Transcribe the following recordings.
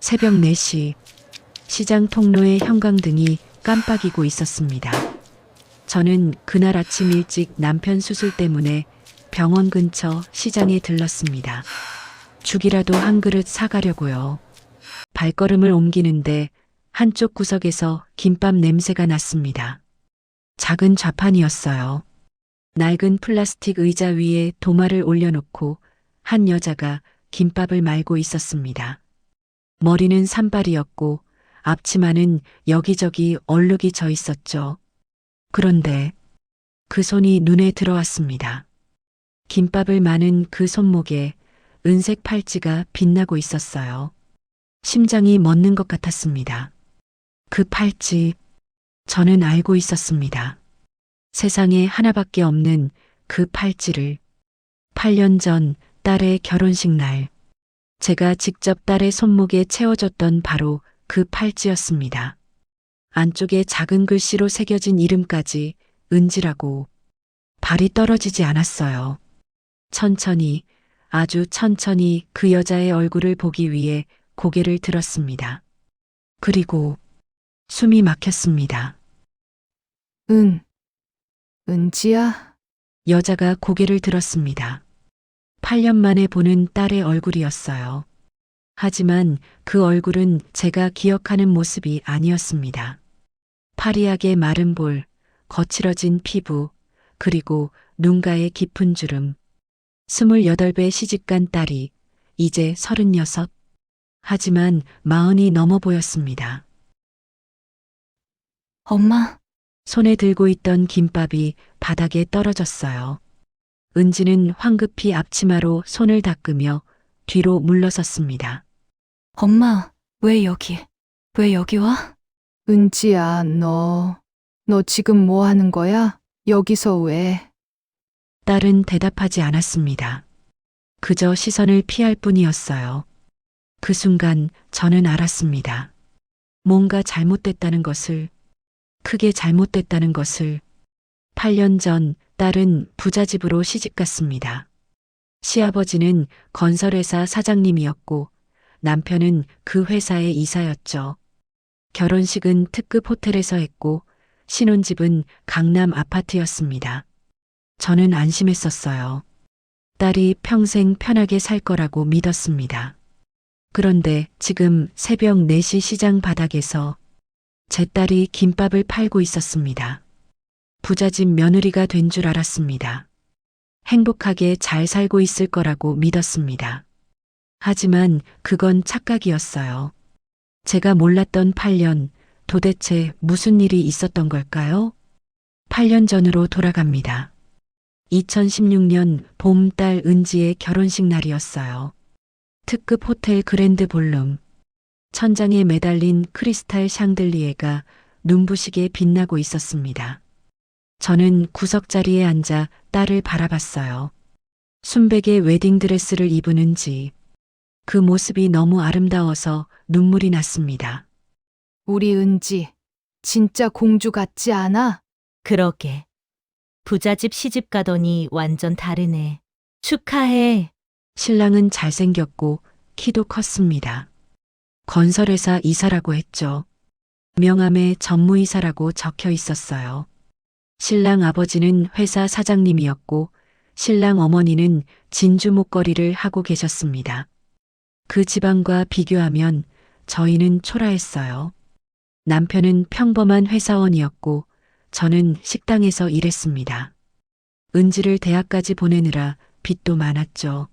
새벽 4시 시장 통로의 형광등이 깜빡이고 있었습니다. 저는 그날 아침 일찍 남편 수술 때문에 병원 근처 시장에 들렀습니다. 죽이라도 한 그릇 사가려고요. 발걸음을 옮기는데 한쪽 구석에서 김밥 냄새가 났습니다. 작은 좌판이었어요. 낡은 플라스틱 의자 위에 도마를 올려놓고 한 여자가 김밥을 말고 있었습니다. 머리는 산발이었고 앞치마는 여기저기 얼룩이 져 있었죠. 그런데 그 손이 눈에 들어왔습니다. 김밥을 마는 그 손목에 은색 팔찌가 빛나고 있었어요. 심장이 멎는 것 같았습니다. 그 팔찌, 저는 알고 있었습니다. 세상에 하나밖에 없는 그 팔찌를 8년 전 딸의 결혼식 날, 제가 직접 딸의 손목에 채워줬던 바로 그 팔찌였습니다. 안쪽에 작은 글씨로 새겨진 이름까지 은지라고. 발이 떨어지지 않았어요. 천천히, 아주 천천히 그 여자의 얼굴을 보기 위해 고개를 들었습니다. 그리고 숨이 막혔습니다. 은지야? 여자가 고개를 들었습니다. 8년 만에 보는 딸의 얼굴이었어요. 하지만 그 얼굴은 제가 기억하는 모습이 아니었습니다. 파리하게 마른 볼, 거칠어진 피부, 그리고 눈가의 깊은 주름. 28배 시집간 딸이 이제 36. 하지만 40이 넘어 보였습니다. 엄마, 손에 들고 있던 김밥이 바닥에 떨어졌어요. 은지는 황급히 앞치마로 손을 닦으며 뒤로 물러섰습니다. 엄마, 왜 여기 와? 은지야, 너 지금 뭐 하는 거야? 여기서 왜? 딸은 대답하지 않았습니다. 그저 시선을 피할 뿐이었어요. 그 순간 저는 알았습니다. 뭔가 잘못됐다는 것을, 크게 잘못됐다는 것을. 8년 전 딸은 부잣집으로 시집갔습니다. 시아버지는 건설회사 사장님이었고 남편은 그 회사의 이사였죠. 결혼식은 특급 호텔에서 했고 신혼집은 강남 아파트였습니다. 저는 안심했었어요. 딸이 평생 편하게 살 거라고 믿었습니다. 그런데 지금 새벽 4시 시장 바닥에서 제 딸이 김밥을 팔고 있었습니다. 부잣집 며느리가 된 줄 알았습니다. 행복하게 잘 살고 있을 거라고 믿었습니다. 하지만 그건 착각이었어요. 제가 몰랐던 8년, 도대체 무슨 일이 있었던 걸까요? 8년 전으로 돌아갑니다. 2016년 봄 딸 은지의 결혼식 날이었어요. 특급 호텔 그랜드 볼룸. 천장에 매달린 크리스탈 샹들리에가 눈부시게 빛나고 있었습니다. 저는 구석자리에 앉아 딸을 바라봤어요. 순백의 웨딩드레스를 입은 은지. 그 모습이 너무 아름다워서 눈물이 났습니다. 우리 은지, 진짜 공주 같지 않아? 그러게. 부잣집 시집 가더니 완전 다르네. 축하해. 신랑은 잘생겼고 키도 컸습니다. 건설회사 이사라고 했죠. 명함에 전무이사라고 적혀 있었어요. 신랑 아버지는 회사 사장님이었고 신랑 어머니는 진주 목걸이를 하고 계셨습니다. 그 집안과 비교하면 저희는 초라했어요. 남편은 평범한 회사원이었고 저는 식당에서 일했습니다. 은지를 대학까지 보내느라 빚도 많았죠.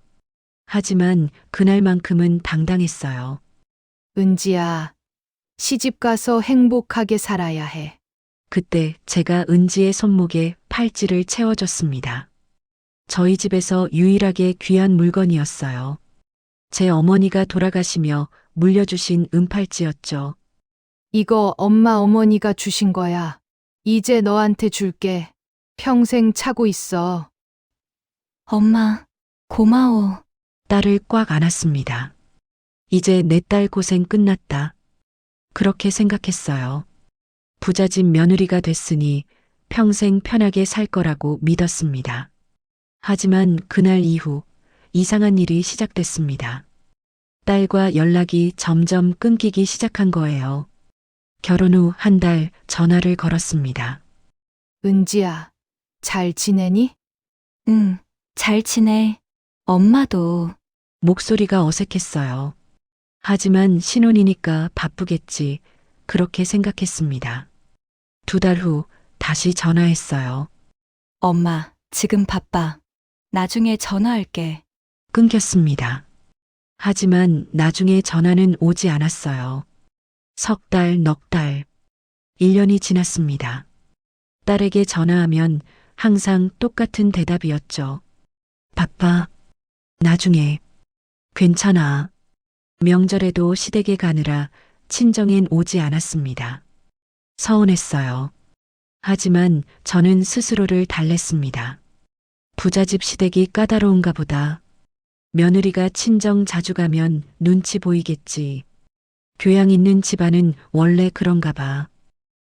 하지만 그날만큼은 당당했어요. 은지야, 시집 가서 행복하게 살아야 해. 그때 제가 은지의 손목에 팔찌를 채워줬습니다. 저희 집에서 유일하게 귀한 물건이었어요. 제 어머니가 돌아가시며 물려주신 은팔찌였죠. 이거 엄마 어머니가 주신 거야. 이제 너한테 줄게. 평생 차고 있어. 엄마, 고마워. 딸을 꽉 안았습니다. 이제 내 딸 고생 끝났다. 그렇게 생각했어요. 부잣집 며느리가 됐으니 평생 편하게 살 거라고 믿었습니다. 하지만 그날 이후 이상한 일이 시작됐습니다. 딸과 연락이 점점 끊기기 시작한 거예요. 결혼 후 한 달 전화를 걸었습니다. 은지야, 잘 지내니? 응, 잘 지내. 엄마도. 목소리가 어색했어요. 하지만 신혼이니까 바쁘겠지. 그렇게 생각했습니다. 2달 후 다시 전화했어요. 엄마, 지금 바빠. 나중에 전화할게. 끊겼습니다. 하지만 나중에 전화는 오지 않았어요. 석 달, 넉 달, 1년이 지났습니다. 딸에게 전화하면 항상 똑같은 대답이었죠. 바빠. 나중에. 괜찮아. 명절에도 시댁에 가느라 친정엔 오지 않았습니다. 서운했어요. 하지만 저는 스스로를 달랬습니다. 부잣집 시댁이 까다로운가 보다. 며느리가 친정 자주 가면 눈치 보이겠지. 교양 있는 집안은 원래 그런가 봐.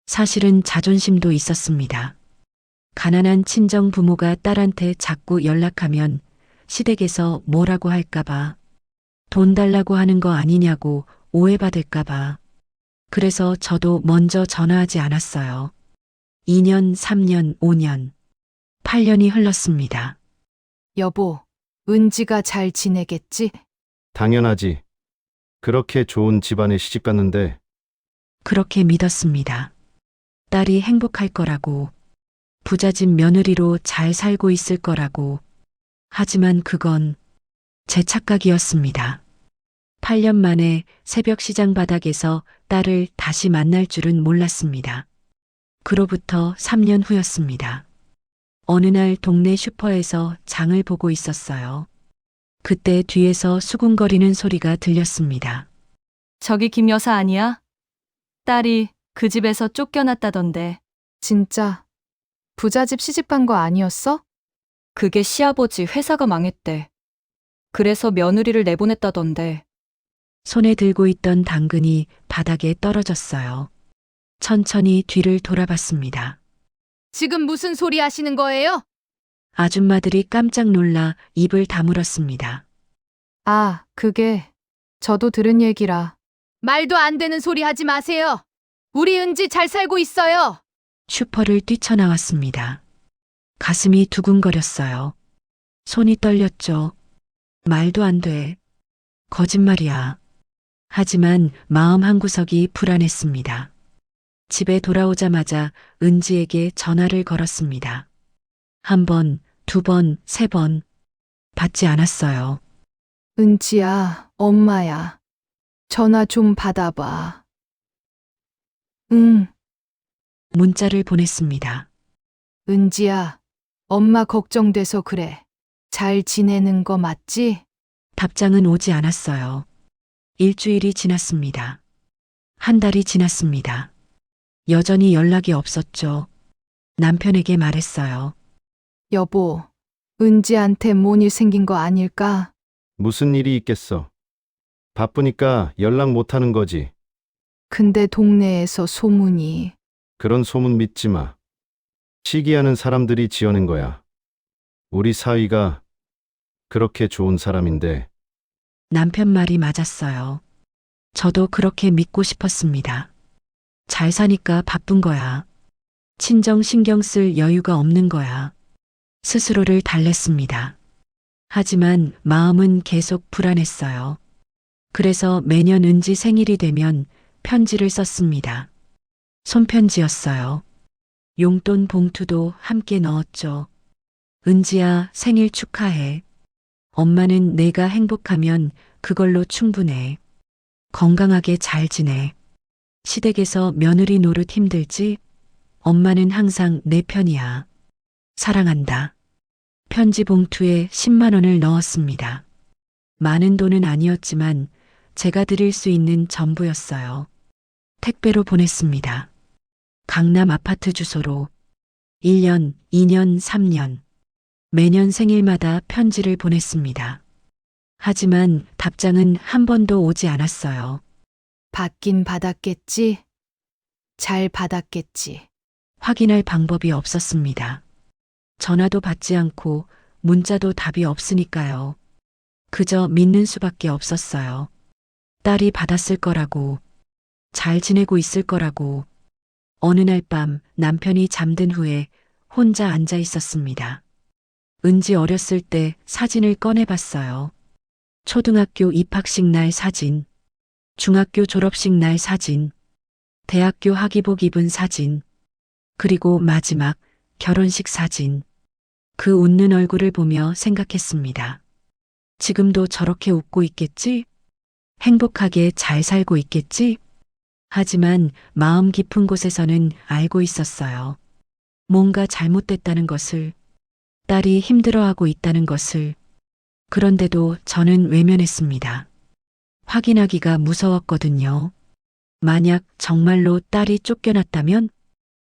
사실은 자존심도 있었습니다. 가난한 친정 부모가 딸한테 자꾸 연락하면 시댁에서 뭐라고 할까 봐. 돈 달라고 하는 거 아니냐고 오해받을까 봐. 그래서 저도 먼저 전화하지 않았어요. 2년, 3년, 5년, 8년이 흘렀습니다. 여보, 은지가 잘 지내겠지? 당연하지. 그렇게 좋은 집안에 시집 갔는데 그렇게 믿었습니다. 딸이 행복할 거라고, 부잣집 며느리로 잘 살고 있을 거라고. 하지만 그건 제 착각이었습니다. 8년 만에 새벽 시장 바닥에서 딸을 다시 만날 줄은 몰랐습니다. 그로부터 3년 후였습니다. 어느 날 동네 슈퍼에서 장을 보고 있었어요. 그때 뒤에서 수군거리는 소리가 들렸습니다. 저기 김 여사 아니야? 딸이 그 집에서 쫓겨났다던데. 진짜 부잣집 시집 간 거 아니었어? 그게 시아버지 회사가 망했대. 그래서 며느리를 내보냈다던데. 손에 들고 있던 당근이 바닥에 떨어졌어요. 천천히 뒤를 돌아봤습니다. 지금 무슨 소리 하시는 거예요? 아줌마들이 깜짝 놀라 입을 다물었습니다. 아, 그게 저도 들은 얘기라. 말도 안 되는 소리 하지 마세요. 우리 은지 잘 살고 있어요. 슈퍼를 뛰쳐나왔습니다. 가슴이 두근거렸어요. 손이 떨렸죠. 말도 안 돼. 거짓말이야. 하지만 마음 한구석이 불안했습니다. 집에 돌아오자마자 은지에게 전화를 걸었습니다. 1번, 2번, 3번. 받지 않았어요. 은지야, 엄마야. 전화 좀 받아봐. 응, 문자를 보냈습니다. 은지야. 엄마 걱정돼서 그래. 잘 지내는 거 맞지? 답장은 오지 않았어요. 일주일이 지났습니다. 한 달이 지났습니다. 여전히 연락이 없었죠. 남편에게 말했어요. 여보, 은지한테 뭔 일 생긴 거 아닐까? 무슨 일이 있겠어. 바쁘니까 연락 못 하는 거지. 근데 동네에서 소문이. 그런 소문 믿지 마. 시기하는 사람들이 지어낸 거야. 우리 사위가 그렇게 좋은 사람인데 남편 말이 맞았어요. 저도 그렇게 믿고 싶었습니다. 잘 사니까 바쁜 거야. 친정 신경 쓸 여유가 없는 거야. 스스로를 달랬습니다. 하지만 마음은 계속 불안했어요. 그래서 매년 은지 생일이 되면 편지를 썼습니다. 손편지였어요. 용돈 봉투도 함께 넣었죠. 은지야, 생일 축하해. 엄마는 내가 행복하면 그걸로 충분해. 건강하게 잘 지내. 시댁에서 며느리 노릇 힘들지? 엄마는 항상 내 편이야. 사랑한다. 편지 봉투에 10만 원을 넣었습니다. 많은 돈은 아니었지만 제가 드릴 수 있는 전부였어요. 택배로 보냈습니다. 강남 아파트 주소로 1년, 2년, 3년. 매년 생일마다 편지를 보냈습니다. 하지만 답장은 한 번도 오지 않았어요. 받긴 받았겠지? 잘 받았겠지. 확인할 방법이 없었습니다. 전화도 받지 않고 문자도 답이 없으니까요. 그저 믿는 수밖에 없었어요. 딸이 받았을 거라고, 잘 지내고 있을 거라고. 어느 날 밤 남편이 잠든 후에 혼자 앉아 있었습니다. 은지 어렸을 때 사진을 꺼내 봤어요. 초등학교 입학식 날 사진, 중학교 졸업식 날 사진, 대학교 학위복 입은 사진, 그리고 마지막 결혼식 사진. 그 웃는 얼굴을 보며 생각했습니다. 지금도 저렇게 웃고 있겠지? 행복하게 잘 살고 있겠지? 하지만 마음 깊은 곳에서는 알고 있었어요. 뭔가 잘못됐다는 것을, 딸이 힘들어하고 있다는 것을. 그런데도 저는 외면했습니다. 확인하기가 무서웠거든요. 만약 정말로 딸이 쫓겨났다면,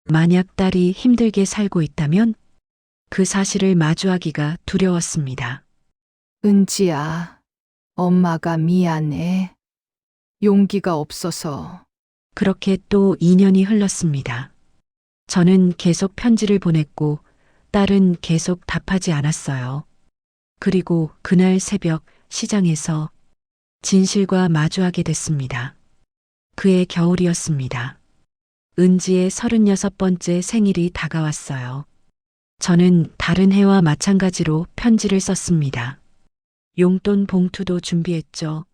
만약 딸이 힘들게 살고 있다면, 그 사실을 마주하기가 두려웠습니다. 은지야, 엄마가 미안해. 용기가 없어서. 그렇게 또 2년이 흘렀습니다. 저는 계속 편지를 보냈고 딸은 계속 답하지 않았어요. 그리고 그날 새벽 시장에서 진실과 마주하게 됐습니다. 그해 겨울이었습니다. 은지의 36번째 생일이 다가왔어요. 저는 다른 해와 마찬가지로 편지를 썼습니다. 용돈 봉투도 준비했죠.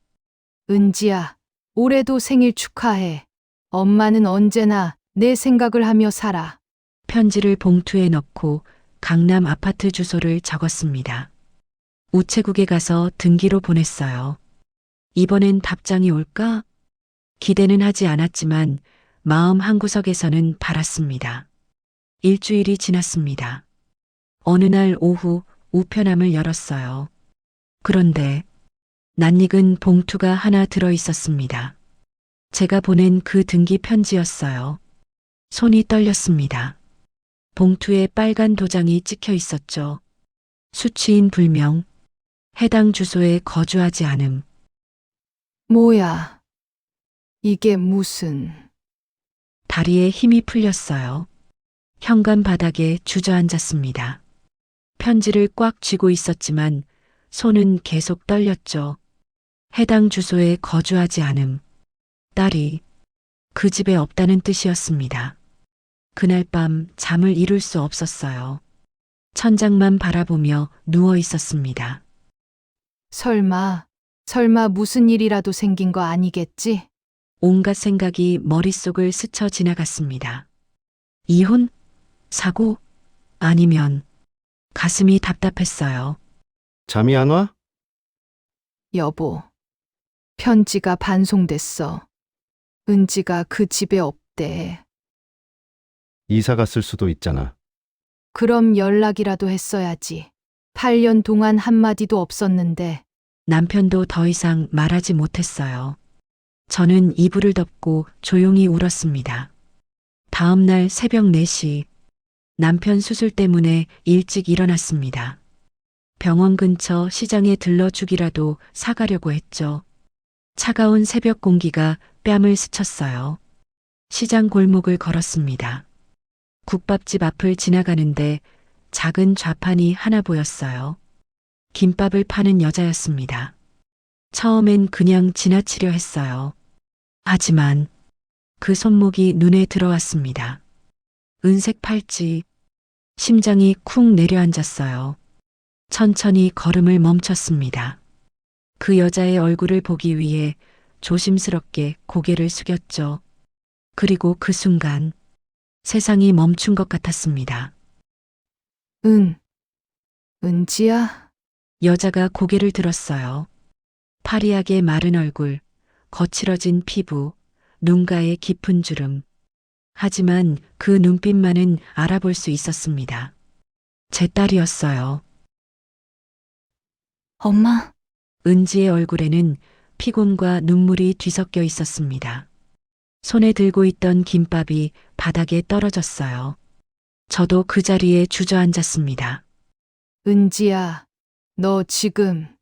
은지야, 올해도 생일 축하해. 엄마는 언제나 내 생각을 하며 살아. 편지를 봉투에 넣고 강남 아파트 주소를 적었습니다. 우체국에 가서 등기로 보냈어요. 이번엔 답장이 올까? 기대는 하지 않았지만 마음 한구석에서는 바랐습니다. 일주일이 지났습니다. 어느 날 오후 우편함을 열었어요. 그런데 낯익은 봉투가 하나 들어 있었습니다. 제가 보낸 그 등기 편지였어요. 손이 떨렸습니다. 봉투에 빨간 도장이 찍혀 있었죠. 수취인 불명, 해당 주소에 거주하지 않음. 뭐야? 이게 무슨... 다리에 힘이 풀렸어요. 현관 바닥에 주저앉았습니다. 편지를 꽉 쥐고 있었지만 손은 계속 떨렸죠. 해당 주소에 거주하지 않음. 딸이 그 집에 없다는 뜻이었습니다. 그날 밤 잠을 이룰 수 없었어요. 천장만 바라보며 누워 있었습니다. 설마 무슨 일이라도 생긴 거 아니겠지? 온갖 생각이 머릿속을 스쳐 지나갔습니다. 이혼? 사고? 아니면 가슴이 답답했어요. 잠이 안 와? 여보, 편지가 반송됐어. 은지가 그 집에 없대. 이사 갔을 수도 있잖아. 그럼 연락이라도 했어야지. 8년 동안 한마디도 없었는데. 남편도 더 이상 말하지 못했어요. 저는 이불을 덮고 조용히 울었습니다. 다음 날 새벽 4시, 남편 수술 때문에 일찍 일어났습니다. 병원 근처 시장에 들러주기라도 사가려고 했죠. 차가운 새벽 공기가 뺨을 스쳤어요. 시장 골목을 걸었습니다. 국밥집 앞을 지나가는데 작은 좌판이 하나 보였어요. 김밥을 파는 여자였습니다. 처음엔 그냥 지나치려 했어요. 하지만 그 손목이 눈에 들어왔습니다. 은색 팔찌, 심장이 쿵 내려앉았어요. 천천히 걸음을 멈췄습니다. 그 여자의 얼굴을 보기 위해 조심스럽게 고개를 숙였죠. 그리고 그 순간 세상이 멈춘 것 같았습니다. 은지야? 여자가 고개를 들었어요. 파리하게 마른 얼굴, 거칠어진 피부, 눈가에 깊은 주름. 하지만 그 눈빛만은 알아볼 수 있었습니다. 제 딸이었어요. 엄마, 은지의 얼굴에는 피곤과 눈물이 뒤섞여 있었습니다. 손에 들고 있던 김밥이 바닥에 떨어졌어요. 저도 그 자리에 주저앉았습니다. 은지야, 너 지금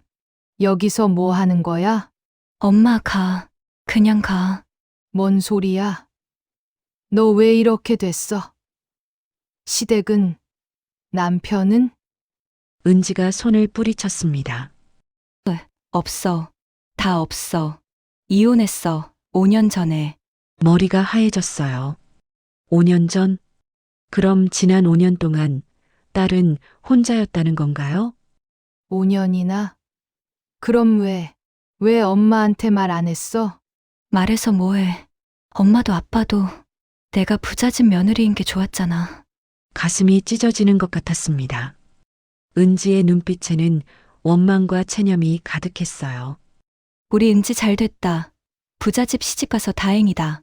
여기서 뭐 하는 거야? 엄마 가. 그냥 가. 뭔 소리야? 너 왜 이렇게 됐어? 시댁은? 남편은? 은지가 손을 뿌리쳤습니다. 없어. 다 없어. 이혼했어. 5년 전에. 머리가 하얘졌어요. 5년 전? 그럼 지난 5년 동안 딸은 혼자였다는 건가요? 5년이나? 그럼 왜 엄마한테 말 안 했어? 말해서 뭐해. 엄마도 아빠도 내가 부잣집 며느리인 게 좋았잖아. 가슴이 찢어지는 것 같았습니다. 은지의 눈빛에는 원망과 체념이 가득했어요. 우리 은지 잘 됐다. 부잣집 시집가서 다행이다.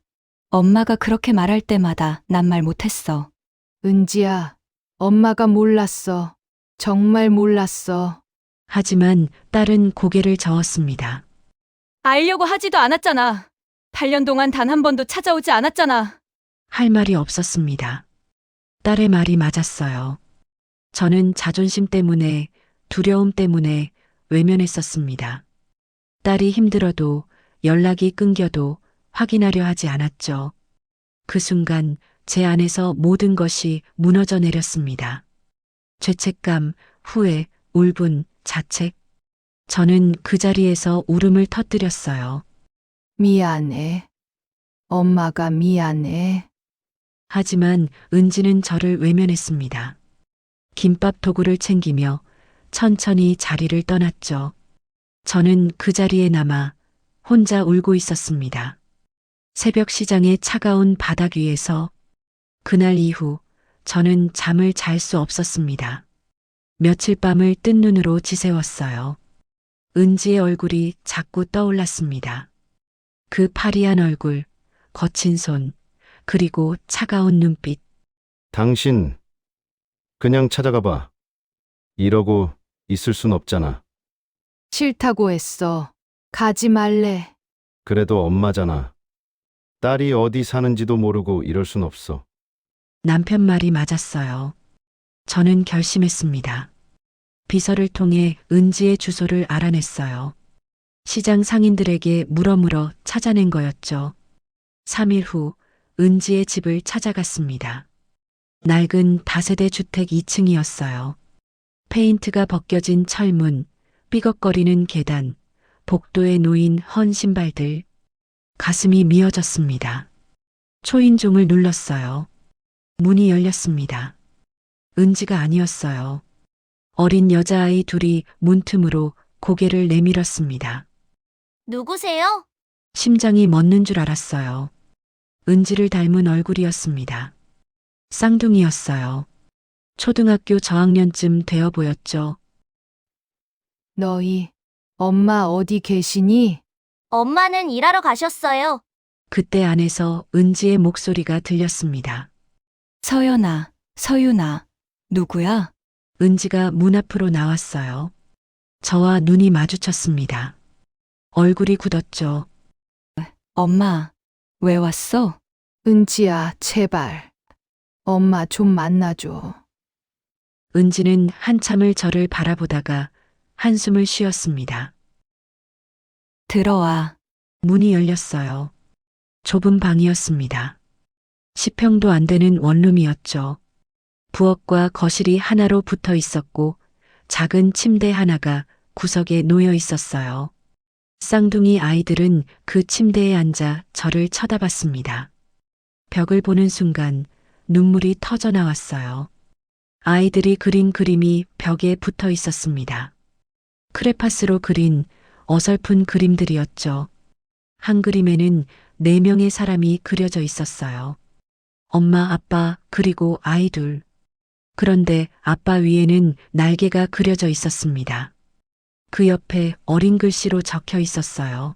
엄마가 그렇게 말할 때마다 난 말 못했어. 은지야, 엄마가 몰랐어. 정말 몰랐어. 하지만 딸은 고개를 저었습니다. 알려고 하지도 않았잖아. 8년 동안 단 한 번도 찾아오지 않았잖아. 할 말이 없었습니다. 딸의 말이 맞았어요. 저는 자존심 때문에, 두려움 때문에 외면했었습니다. 딸이 힘들어도 연락이 끊겨도 확인하려 하지 않았죠. 그 순간 제 안에서 모든 것이 무너져 내렸습니다. 죄책감, 후회, 울분, 자책. 저는 그 자리에서 울음을 터뜨렸어요. 미안해. 엄마가 미안해. 하지만 은지는 저를 외면했습니다. 김밥 도구를 챙기며 천천히 자리를 떠났죠. 저는 그 자리에 남아 혼자 울고 있었습니다. 새벽 시장의 차가운 바닥 위에서 그날 이후 저는 잠을 잘 수 없었습니다. 며칠 밤을 뜬 눈으로 지새웠어요. 은지의 얼굴이 자꾸 떠올랐습니다. 그 파리한 얼굴, 거친 손, 그리고 차가운 눈빛. 당신, 그냥 찾아가 봐. 이러고 있을 순 없잖아. 싫다고 했어. 가지 말래. 그래도 엄마잖아. 딸이 어디 사는지도 모르고 이럴 순 없어. 남편 말이 맞았어요. 저는 결심했습니다. 비서를 통해 은지의 주소를 알아냈어요. 시장 상인들에게 물어물어 찾아낸 거였죠. 3일 후 은지의 집을 찾아갔습니다. 낡은 다세대 주택 2층이었어요. 페인트가 벗겨진 철문, 삐걱거리는 계단, 복도에 놓인 헌 신발들. 가슴이 미어졌습니다. 초인종을 눌렀어요. 문이 열렸습니다. 은지가 아니었어요. 어린 여자아이 둘이 문틈으로 고개를 내밀었습니다. 누구세요? 심장이 멎는 줄 알았어요. 은지를 닮은 얼굴이었습니다. 쌍둥이였어요. 초등학교 저학년쯤 되어 보였죠. 너희 엄마 어디 계시니? 엄마는 일하러 가셨어요. 그때 안에서 은지의 목소리가 들렸습니다. 서연아, 서윤아, 누구야? 은지가 문 앞으로 나왔어요. 저와 눈이 마주쳤습니다. 얼굴이 굳었죠. 엄마, 왜 왔어? 은지야, 제발. 엄마 좀 만나줘. 은지는 한참을 저를 바라보다가 한숨을 쉬었습니다. 들어와. 문이 열렸어요. 좁은 방이었습니다. 10평도 안 되는 원룸이었죠. 부엌과 거실이 하나로 붙어 있었고 작은 침대 하나가 구석에 놓여 있었어요. 쌍둥이 아이들은 그 침대에 앉아 저를 쳐다봤습니다. 벽을 보는 순간 눈물이 터져 나왔어요. 아이들이 그린 그림이 벽에 붙어 있었습니다. 크레파스로 그린 어설픈 그림들이었죠. 한 그림에는 4명의 사람이 그려져 있었어요. 엄마, 아빠, 그리고 아이들. 그런데 아빠 위에는 날개가 그려져 있었습니다. 그 옆에 어린 글씨로 적혀 있었어요.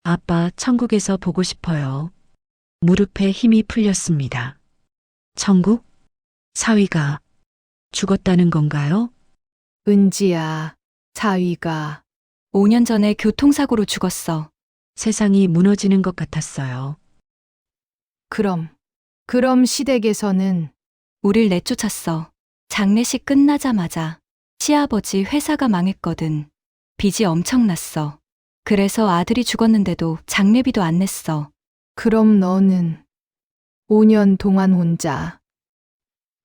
아빠, 천국에서 보고 싶어요. 무릎에 힘이 풀렸습니다. 천국? 사위가 죽었다는 건가요? 은지야, 사위가 5년 전에 교통사고로 죽었어. 세상이 무너지는 것 같았어요. 그럼 시댁에서는 우릴 내쫓았어. 장례식 끝나자마자 시아버지 회사가 망했거든. 빚이 엄청났어. 그래서 아들이 죽었는데도 장례비도 안 냈어. 그럼 너는 5년 동안 혼자.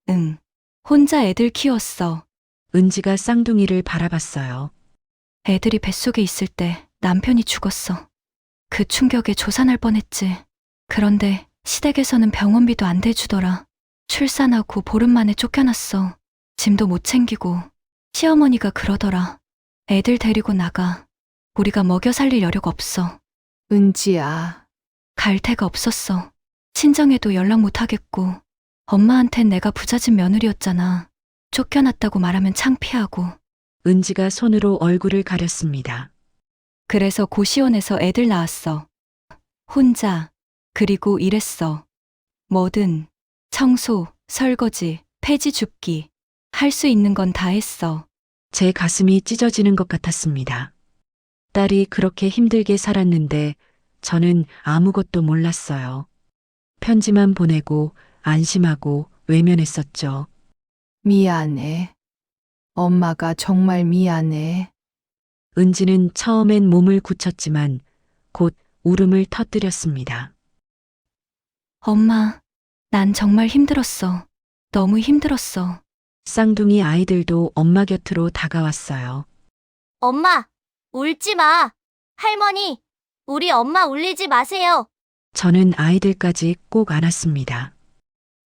응. 혼자 애들 키웠어. 은지가 쌍둥이를 바라봤어요. 애들이 뱃속에 있을 때 남편이 죽었어. 그 충격에 조산할 뻔했지. 그런데 시댁에서는 병원비도 안 대주더라. 출산하고 보름 만에 쫓겨났어. 짐도 못 챙기고. 시어머니가 그러더라. 애들 데리고 나가. 우리가 먹여 살릴 여력 없어. 은지야, 갈 데가 없었어. 친정에도 연락 못 하겠고. 엄마한텐 내가 부잣집 며느리였잖아. 쫓겨났다고 말하면 창피하고. 은지가 손으로 얼굴을 가렸습니다. 그래서 고시원에서 애들 낳았어. 혼자. 그리고 일했어. 뭐든 청소, 설거지, 폐지 줍기. 할 수 있는 건 다 했어. 제 가슴이 찢어지는 것 같았습니다. 딸이 그렇게 힘들게 살았는데 저는 아무것도 몰랐어요. 편지만 보내고 안심하고 외면했었죠. 미안해. 엄마가 정말 미안해. 은지는 처음엔 몸을 굳혔지만 곧 울음을 터뜨렸습니다. 엄마, 난 정말 힘들었어. 너무 힘들었어. 쌍둥이 아이들도 엄마 곁으로 다가왔어요. 엄마, 울지 마. 할머니, 우리 엄마 울리지 마세요. 저는 아이들까지 꼭 안았습니다.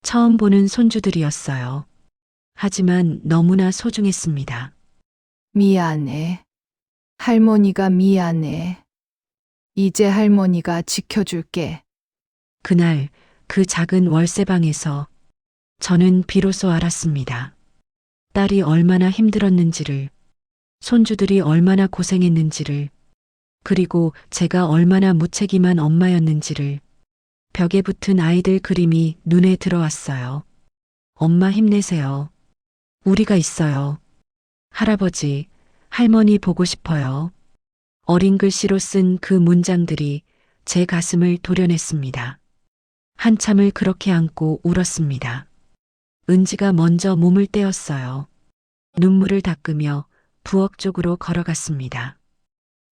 처음 보는 손주들이었어요. 하지만 너무나 소중했습니다. 미안해. 할머니가 미안해. 이제 할머니가 지켜줄게. 그날 그 작은 월세방에서 저는 비로소 알았습니다. 딸이 얼마나 힘들었는지를, 손주들이 얼마나 고생했는지를, 그리고 제가 얼마나 무책임한 엄마였는지를. 벽에 붙은 아이들 그림이 눈에 들어왔어요. 엄마 힘내세요. 우리가 있어요. 할아버지, 할머니 보고 싶어요. 어린 글씨로 쓴 그 문장들이 제 가슴을 도려냈습니다. 한참을 그렇게 안고 울었습니다. 은지가 먼저 몸을 떼었어요. 눈물을 닦으며 부엌 쪽으로 걸어갔습니다.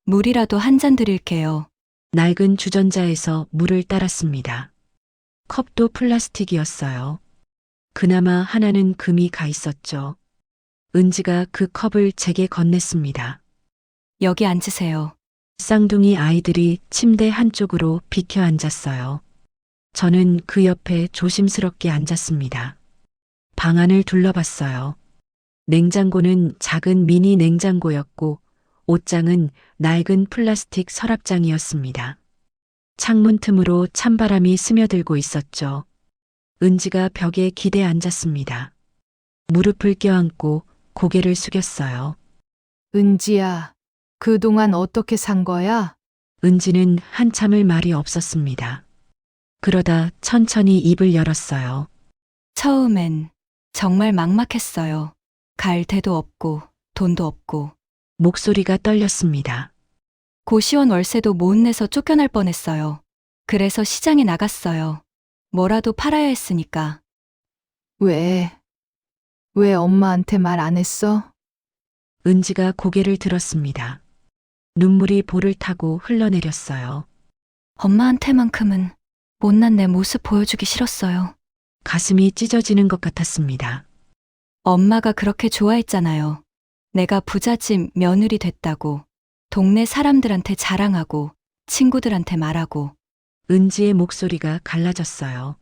물이라도 한 잔 드릴게요. 낡은 주전자에서 물을 따랐습니다. 컵도 플라스틱이었어요. 그나마 하나는 금이 가 있었죠. 은지가 그 컵을 제게 건넸습니다. 여기 앉으세요. 쌍둥이 아이들이 침대 한쪽으로 비켜 앉았어요. 저는 그 옆에 조심스럽게 앉았습니다. 방 안을 둘러봤어요. 냉장고는 작은 미니 냉장고였고 옷장은 낡은 플라스틱 서랍장이었습니다. 창문 틈으로 찬바람이 스며들고 있었죠. 은지가 벽에 기대 앉았습니다. 무릎을 껴안고 고개를 숙였어요. 은지야, 그동안 어떻게 산 거야? 은지는 한참을 말이 없었습니다. 그러다 천천히 입을 열었어요. 처음엔 정말 막막했어요. 갈 데도 없고 돈도 없고. 목소리가 떨렸습니다. 고시원 월세도 못 내서 쫓겨날 뻔했어요. 그래서 시장에 나갔어요. 뭐라도 팔아야 했으니까. 왜 엄마한테 말 안 했어? 은지가 고개를 들었습니다. 눈물이 볼을 타고 흘러내렸어요. 엄마한테만큼은 못난 내 모습 보여주기 싫었어요. 가슴이 찢어지는 것 같았습니다. 엄마가 그렇게 좋아했잖아요. 내가 부잣집 며느리 됐다고. 동네 사람들한테 자랑하고 친구들한테 말하고. 은지의 목소리가 갈라졌어요.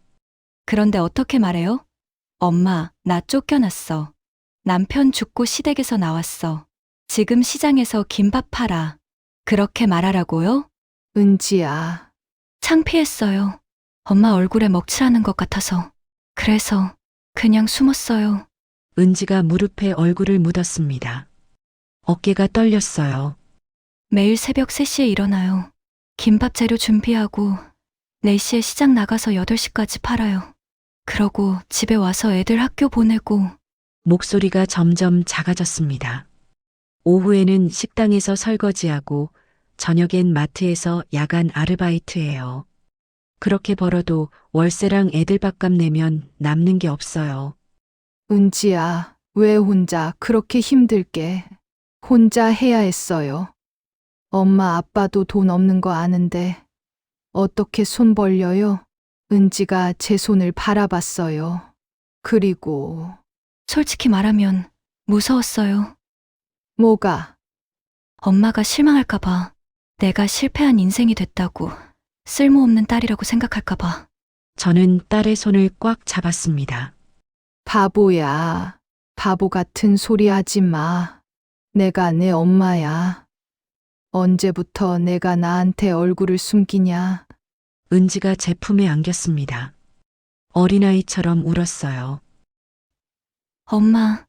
그런데 어떻게 말해요? 엄마, 나 쫓겨났어. 남편 죽고 시댁에서 나왔어. 지금 시장에서 김밥 팔아. 그렇게 말하라고요? 은지야, 창피했어요. 엄마 얼굴에 먹칠하는 것 같아서. 그래서 그냥 숨었어요. 은지가 무릎에 얼굴을 묻었습니다. 어깨가 떨렸어요. 매일 새벽 3시에 일어나요. 김밥 재료 준비하고 4시에 시장 나가서 8시까지 팔아요. 그러고 집에 와서 애들 학교 보내고. 목소리가 점점 작아졌습니다. 오후에는 식당에서 설거지하고 저녁엔 마트에서 야간 아르바이트해요. 그렇게 벌어도 월세랑 애들 밥값 내면 남는 게 없어요. 은지야, 왜 혼자 그렇게 힘들게 혼자 해야 했어요? 엄마 아빠도 돈 없는 거 아는데 어떻게 손 벌려요? 은지가 제 손을 바라봤어요. 그리고 솔직히 말하면 무서웠어요. 뭐가? 엄마가 실망할까봐. 내가 실패한 인생이 됐다고 쓸모없는 딸이라고 생각할까봐. 저는 딸의 손을 꽉 잡았습니다. 바보야. 바보 같은 소리 하지 마. 내가 내 엄마야. 언제부터 내가 나한테 얼굴을 숨기냐? 은지가 제 품에 안겼습니다. 어린아이처럼 울었어요. 엄마,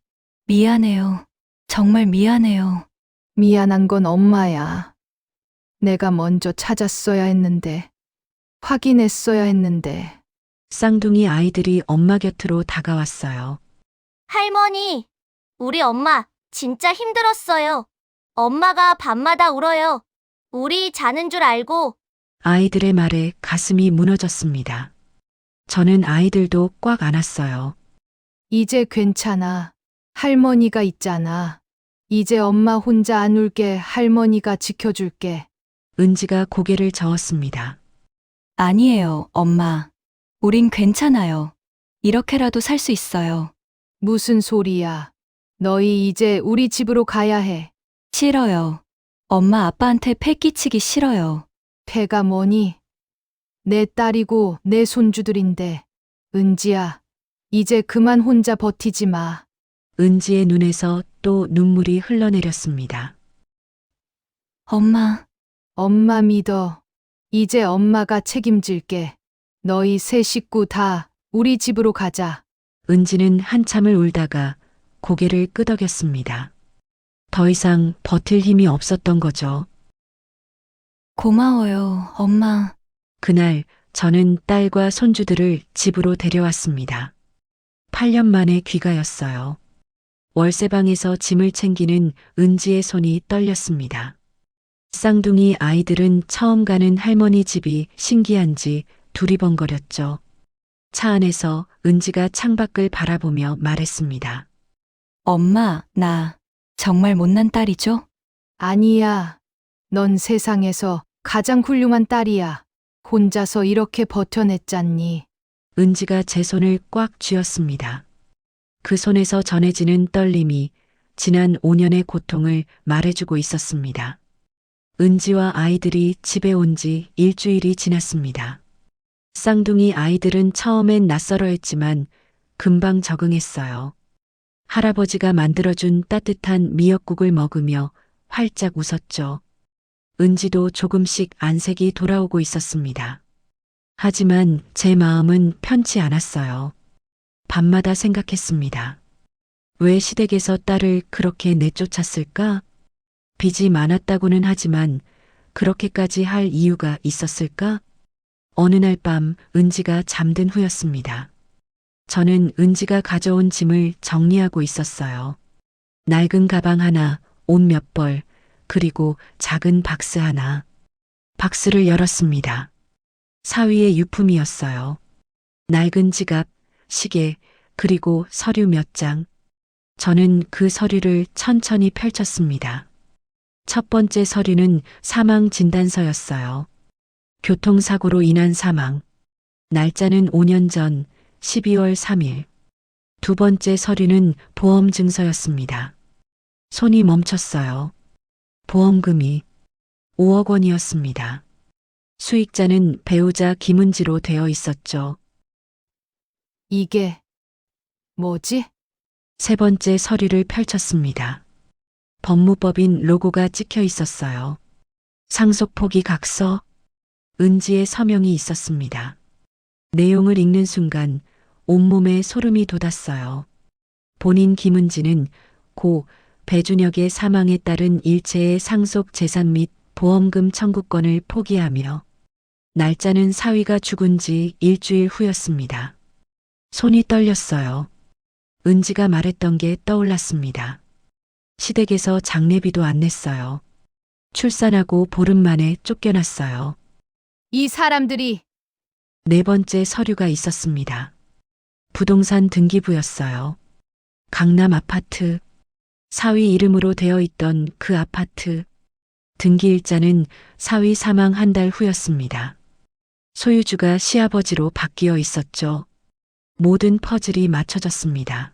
미안해요. 정말 미안해요. 미안한 건 엄마야. 내가 먼저 찾았어야 했는데, 확인했어야 했는데. 쌍둥이 아이들이 엄마 곁으로 다가왔어요. 할머니, 우리 엄마 진짜 힘들었어요. 엄마가 밤마다 울어요. 우리 자는 줄 알고. 아이들의 말에 가슴이 무너졌습니다. 저는 아이들도 꽉 안았어요. 이제 괜찮아. 할머니가 있잖아. 이제 엄마 혼자 안 울게 할머니가 지켜줄게. 은지가 고개를 저었습니다. 아니에요, 엄마. 우린 괜찮아요. 이렇게라도 살 수 있어요. 무슨 소리야. 너희 이제 우리 집으로 가야 해. 싫어요. 엄마 아빠한테 패 끼치기 싫어요. 패가 뭐니? 내 딸이고 내 손주들인데. 은지야, 이제 그만 혼자 버티지 마. 은지의 눈에서 또 눈물이 흘러내렸습니다. 엄마, 엄마 믿어. 이제 엄마가 책임질게. 너희 세 식구 다 우리 집으로 가자. 은지는 한참을 울다가 고개를 끄덕였습니다. 더 이상 버틸 힘이 없었던 거죠. 고마워요, 엄마. 그날 저는 딸과 손주들을 집으로 데려왔습니다. 8년 만에 귀가였어요. 월세방에서 짐을 챙기는 은지의 손이 떨렸습니다. 쌍둥이 아이들은 처음 가는 할머니 집이 신기한지 두리번거렸죠. 차 안에서 은지가 창밖을 바라보며 말했습니다. 엄마, 나 정말 못난 딸이죠? 아니야. 넌 세상에서 가장 훌륭한 딸이야. 혼자서 이렇게 버텨냈잖니. 은지가 제 손을 꽉 쥐었습니다. 그 손에서 전해지는 떨림이 지난 5년의 고통을 말해주고 있었습니다. 은지와 아이들이 집에 온 지 일주일이 지났습니다. 쌍둥이 아이들은 처음엔 낯설어했지만 금방 적응했어요. 할아버지가 만들어준 따뜻한 미역국을 먹으며 활짝 웃었죠. 은지도 조금씩 안색이 돌아오고 있었습니다. 하지만 제 마음은 편치 않았어요. 밤마다 생각했습니다. 왜 시댁에서 딸을 그렇게 내쫓았을까? 빚이 많았다고는 하지만 그렇게까지 할 이유가 있었을까? 어느 날 밤 은지가 잠든 후였습니다. 저는 은지가 가져온 짐을 정리하고 있었어요. 낡은 가방 하나, 옷 몇 벌, 그리고 작은 박스 하나. 박스를 열었습니다. 사위의 유품이었어요. 낡은 지갑, 시계, 그리고 서류 몇 장. 저는 그 서류를 천천히 펼쳤습니다. 첫 번째 서류는 사망 진단서였어요. 교통사고로 인한 사망. 날짜는 5년 전 12월 3일. 두 번째 서류는 보험 증서였습니다. 손이 멈췄어요. 보험금이 5억 원이었습니다. 수익자는 배우자 김은지로 되어 있었죠. 이게 뭐지? 세 번째 서류를 펼쳤습니다. 법무법인 로고가 찍혀 있었어요. 상속 포기 각서, 은지의 서명이 있었습니다. 내용을 읽는 순간 온몸에 소름이 돋았어요. 본인 김은지는 고 배준혁의 사망에 따른 일체의 상속 재산 및 보험금 청구권을 포기하며 날짜는 사위가 죽은 지 일주일 후였습니다. 손이 떨렸어요. 은지가 말했던 게 떠올랐습니다. 시댁에서 장례비도 안 냈어요. 출산하고 보름 만에 쫓겨났어요. 이 사람들이 네 번째 서류가 있었습니다. 부동산 등기부였어요. 강남 아파트. 사위 이름으로 되어 있던 그 아파트. 등기일자는 사위 사망 한 달 후였습니다. 소유주가 시아버지로 바뀌어 있었죠. 모든 퍼즐이 맞춰졌습니다.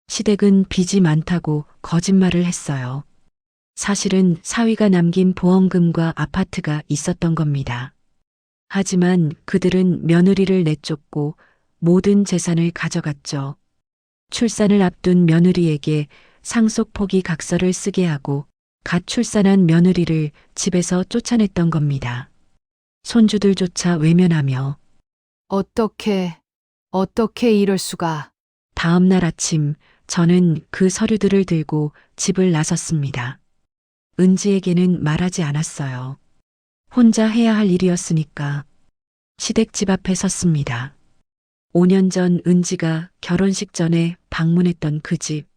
시댁은 빚이 많다고 거짓말을 했어요. 사실은 사위가 남긴 보험금과 아파트가 있었던 겁니다. 하지만 그들은 며느리를 내쫓고 모든 재산을 가져갔죠. 출산을 앞둔 며느리에게 상속 포기 각서를 쓰게 하고 갓 출산한 며느리를 집에서 쫓아냈던 겁니다. 손주들조차 외면하며 어떻게 이럴 수가. 다음 날 아침 저는 그 서류들을 들고 집을 나섰습니다. 은지에게는 말하지 않았어요. 혼자 해야 할 일이었으니까. 시댁 집 앞에 섰습니다. 5년 전 은지가 결혼식 전에 방문했던 그 집.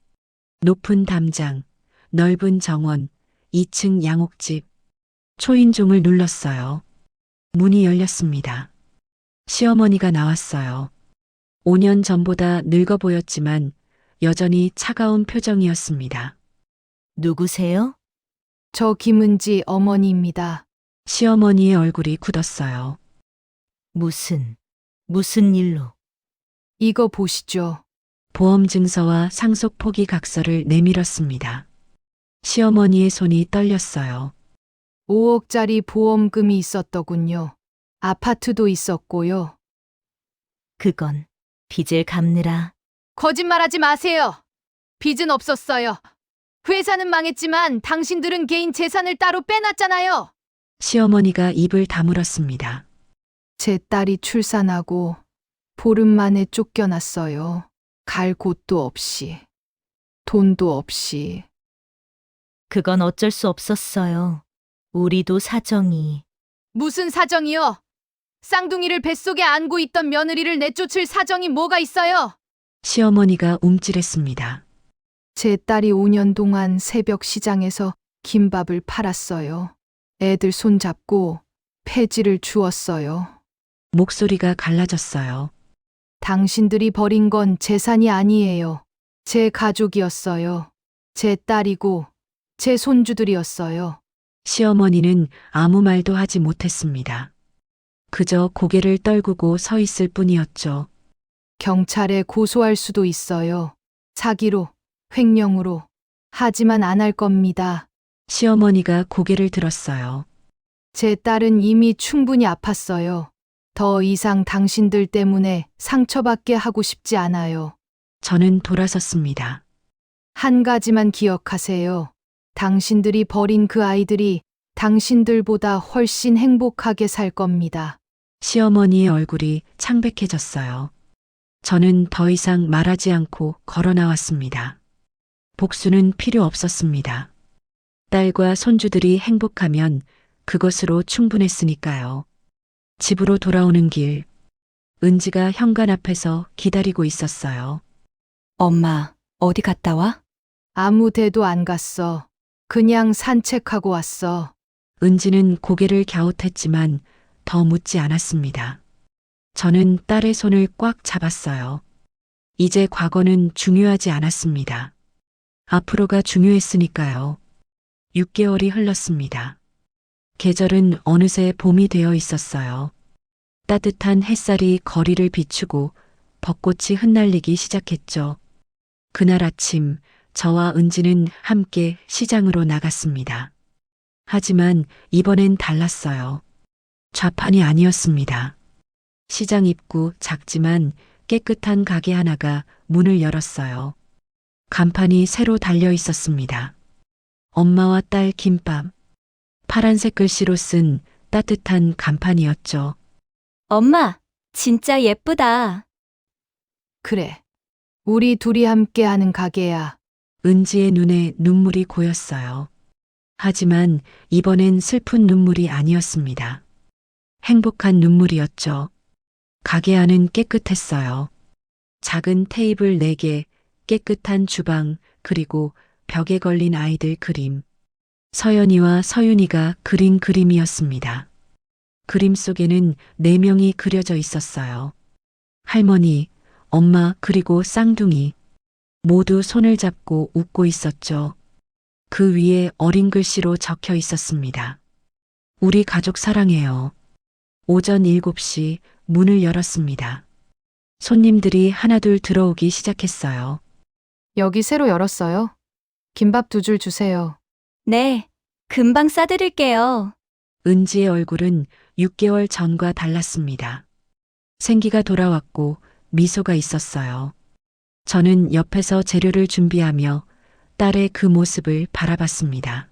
높은 담장, 넓은 정원, 2층 양옥집. 초인종을 눌렀어요. 문이 열렸습니다. 시어머니가 나왔어요. 5년 전보다 늙어 보였지만 여전히 차가운 표정이었습니다. 누구세요? 저 김은지 어머니입니다. 시어머니의 얼굴이 굳었어요. 무슨 일로? 이거 보시죠. 보험 증서와 상속 포기 각서를 내밀었습니다. 시어머니의 손이 떨렸어요. 5억짜리 보험금이 있었더군요. 아파트도 있었고요. 그건 빚을 갚느라. 거짓말하지 마세요. 빚은 없었어요. 회사는 망했지만 당신들은 개인 재산을 따로 빼놨잖아요. 시어머니가 입을 다물었습니다. 제 딸이 출산하고 보름 만에 쫓겨났어요. 갈 곳도 없이, 돈도 없이. 그건 어쩔 수 없었어요. 우리도 사정이. 무슨 사정이요? 쌍둥이를 뱃속에 안고 있던 며느리를 내쫓을 사정이 뭐가 있어요? 시어머니가 움찔했습니다. 제 딸이 5년 동안 새벽 시장에서 김밥을 팔았어요. 애들 손잡고 폐지를 주었어요. 목소리가 갈라졌어요. 당신들이 버린 건 재산이 아니에요. 제 가족이었어요. 제 딸이고 제 손주들이었어요. 시어머니는 아무 말도 하지 못했습니다. 그저 고개를 떨구고 서 있을 뿐이었죠. 경찰에 고소할 수도 있어요. 사기로, 횡령으로. 하지만 안 할 겁니다. 시어머니가 고개를 들었어요. 제 딸은 이미 충분히 아팠어요. 더 이상 당신들 때문에 상처받게 하고 싶지 않아요. 저는 돌아섰습니다. 한 가지만 기억하세요. 당신들이 버린 그 아이들이 당신들보다 훨씬 행복하게 살 겁니다. 시어머니의 얼굴이 창백해졌어요. 저는 더 이상 말하지 않고 걸어 나왔습니다. 복수는 필요 없었습니다. 딸과 손주들이 행복하면 그것으로 충분했으니까요. 집으로 돌아오는 길, 은지가 현관 앞에서 기다리고 있었어요. 엄마, 어디 갔다 와? 아무 데도 안 갔어. 그냥 산책하고 왔어. 은지는 고개를 갸웃했지만 더 묻지 않았습니다. 저는 딸의 손을 꽉 잡았어요. 이제 과거는 중요하지 않았습니다. 앞으로가 중요했으니까요. 6개월이 흘렀습니다. 계절은 어느새 봄이 되어 있었어요. 따뜻한 햇살이 거리를 비추고 벚꽃이 흩날리기 시작했죠. 그날 아침 저와 은지는 함께 시장으로 나갔습니다. 하지만 이번엔 달랐어요. 좌판이 아니었습니다. 시장 입구 작지만 깨끗한 가게 하나가 문을 열었어요. 간판이 새로 달려 있었습니다. 엄마와 딸 김밥. 파란색 글씨로 쓴 따뜻한 간판이었죠. 엄마, 진짜 예쁘다. 그래. 우리 둘이 함께 하는 가게야. 은지의 눈에 눈물이 고였어요. 하지만 이번엔 슬픈 눈물이 아니었습니다. 행복한 눈물이었죠. 가게 안은 깨끗했어요. 작은 테이블 4개, 깨끗한 주방, 그리고 벽에 걸린 아이들 그림. 서연이와 서윤이가 그린 그림이었습니다. 그림 속에는 4명이 그려져 있었어요. 할머니, 엄마, 그리고 쌍둥이. 모두 손을 잡고 웃고 있었죠. 그 위에 어린 글씨로 적혀 있었습니다. 우리 가족 사랑해요. 오전 7시 문을 열었습니다. 손님들이 하나둘 들어오기 시작했어요. 여기 새로 열었어요. 김밥 2줄 주세요. 네, 금방 싸드릴게요. 은지의 얼굴은 6개월 전과 달랐습니다. 생기가 돌아왔고 미소가 있었어요. 저는 옆에서 재료를 준비하며 딸의 그 모습을 바라봤습니다.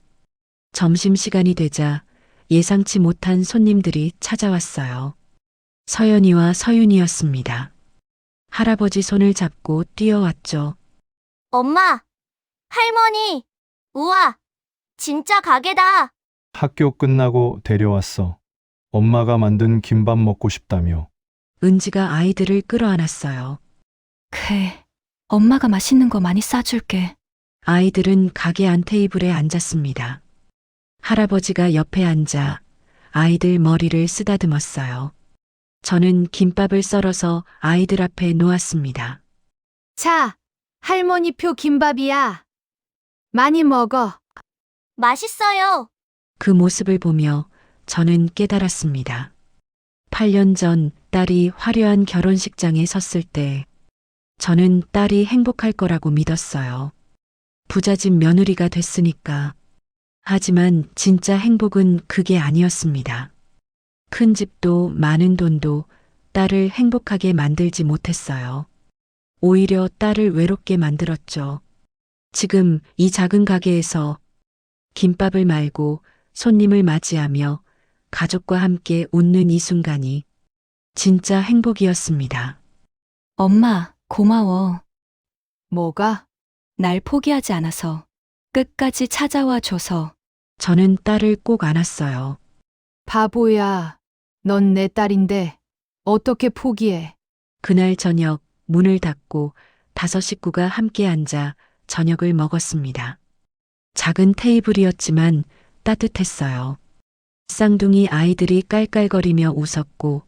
점심시간이 되자 예상치 못한 손님들이 찾아왔어요. 서연이와 서윤이었습니다. 할아버지 손을 잡고 뛰어왔죠. 엄마, 할머니, 우와, 진짜 가게다. 학교 끝나고 데려왔어. 엄마가 만든 김밥 먹고 싶다며. 은지가 아이들을 끌어안았어요. 그래, 엄마가 맛있는 거 많이 싸줄게. 아이들은 가게 안 테이블에 앉았습니다. 할아버지가 옆에 앉아 아이들 머리를 쓰다듬었어요. 저는 김밥을 썰어서 아이들 앞에 놓았습니다. 자, 할머니표 김밥이야. 많이 먹어. 맛있어요. 그 모습을 보며 저는 깨달았습니다. 8년 전 딸이 화려한 결혼식장에 섰을 때 저는 딸이 행복할 거라고 믿었어요. 부잣집 며느리가 됐으니까. 하지만 진짜 행복은 그게 아니었습니다. 큰 집도 많은 돈도 딸을 행복하게 만들지 못했어요. 오히려 딸을 외롭게 만들었죠. 지금 이 작은 가게에서 김밥을 말고 손님을 맞이하며 가족과 함께 웃는 이 순간이 진짜 행복이었습니다. 엄마, 고마워. 뭐가? 날 포기하지 않아서. 끝까지 찾아와 줘서. 저는 딸을 꼭 안았어요. 바보야. 넌 내 딸인데 어떻게 포기해? 그날 저녁 문을 닫고 5 식구가 함께 앉아 저녁을 먹었습니다. 작은 테이블이었지만 따뜻했어요. 쌍둥이 아이들이 깔깔거리며 웃었고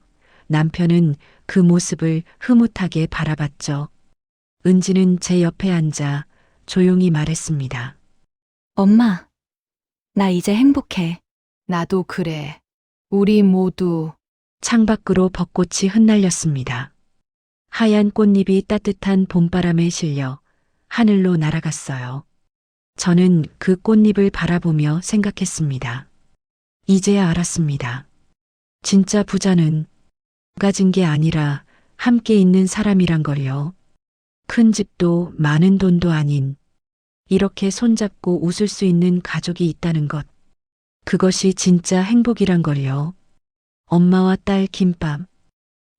남편은 그 모습을 흐뭇하게 바라봤죠. 은지는 제 옆에 앉아 조용히 말했습니다. 엄마, 나 이제 행복해. 나도 그래. 우리 모두. 창밖으로 벚꽃이 흩날렸습니다. 하얀 꽃잎이 따뜻한 봄바람에 실려 하늘로 날아갔어요. 저는 그 꽃잎을 바라보며 생각했습니다. 이제야 알았습니다. 진짜 부자는 가진 게 아니라 함께 있는 사람이란 걸요. 큰 집도 많은 돈도 아닌 이렇게 손잡고 웃을 수 있는 가족이 있다는 것. 그것이 진짜 행복이란 걸요. 엄마와 딸 김밥.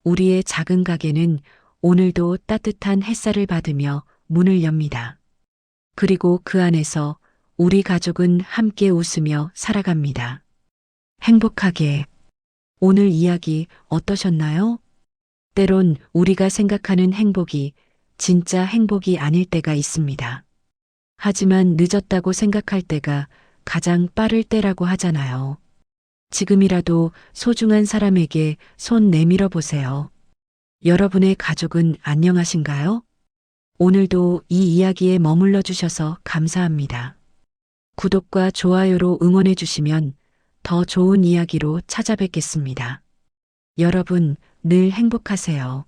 우리의 작은 가게는 오늘도 따뜻한 햇살을 받으며 문을 엽니다. 그리고 그 안에서 우리 가족은 함께 웃으며 살아갑니다. 행복하게. 오늘 이야기 어떠셨나요? 때론 우리가 생각하는 행복이 진짜 행복이 아닐 때가 있습니다. 하지만 늦었다고 생각할 때가 가장 빠를 때라고 하잖아요. 지금이라도 소중한 사람에게 손 내밀어 보세요. 여러분의 가족은 안녕하신가요? 오늘도 이 이야기에 머물러 주셔서 감사합니다. 구독과 좋아요로 응원해 주시면 더 좋은 이야기로 찾아뵙겠습니다. 여러분, 늘 행복하세요.